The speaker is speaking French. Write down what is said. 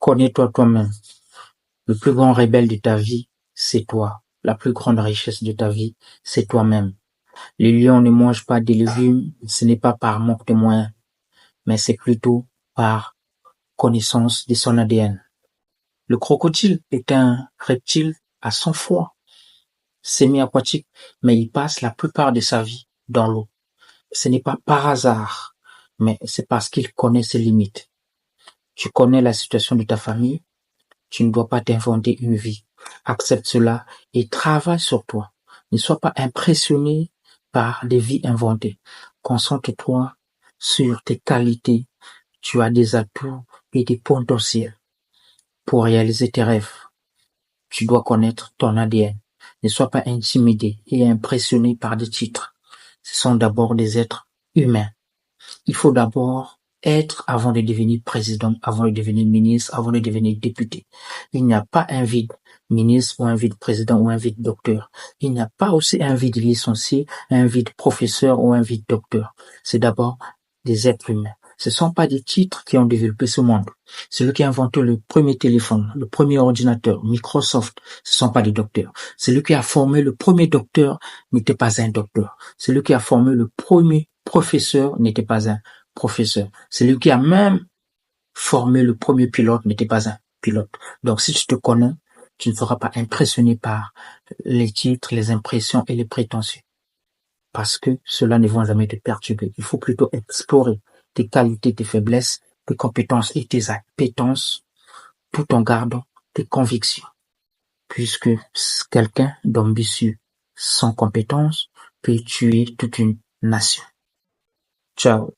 Connais-toi toi-même. Le plus grand rebelle de ta vie, c'est toi. La plus grande richesse de ta vie, c'est toi-même. Le lion ne mange pas des légumes, ce n'est pas par manque de moyens, mais c'est plutôt par connaissance de son ADN. Le crocodile est un reptile à sang froid, semi-aquatique, mais il passe la plupart de sa vie dans l'eau. Ce n'est pas par hasard, mais c'est parce qu'il connaît ses limites. Tu connais la situation de ta famille, tu ne dois pas t'inventer une vie. Accepte cela et travaille sur toi. Ne sois pas impressionné par des vies inventées. Concentre-toi sur tes qualités. Tu as des atouts et des potentiels pour réaliser tes rêves. Tu dois connaître ton ADN. Ne sois pas intimidé et impressionné par des titres. Ce sont d'abord des êtres humains. Il faut d'abord être avant de devenir président, avant de devenir ministre, avant de devenir député. Il n'y a pas un vide ministre ou un vide président ou un vide docteur. Il n'y a pas aussi un vide licencié, un vide professeur ou un vide docteur. C'est d'abord des êtres humains. Ce ne sont pas des titres qui ont développé ce monde. Celui qui a inventé le premier téléphone, le premier ordinateur, Microsoft, ce ne sont pas des docteurs. Celui qui a formé le premier docteur n'était pas un docteur. Celui qui a formé le premier professeur n'était pas un professeur. Celui qui a même formé le premier pilote n'était pas un pilote. Donc si tu te connais, tu ne seras pas impressionné par les titres, les impressions et les prétentions. Parce que cela ne vont jamais te perturber. Il faut plutôt explorer tes qualités, tes faiblesses, tes compétences et tes appétences tout en gardant tes convictions. Puisque quelqu'un d'ambitieux sans compétence peut tuer toute une nation. Ciao.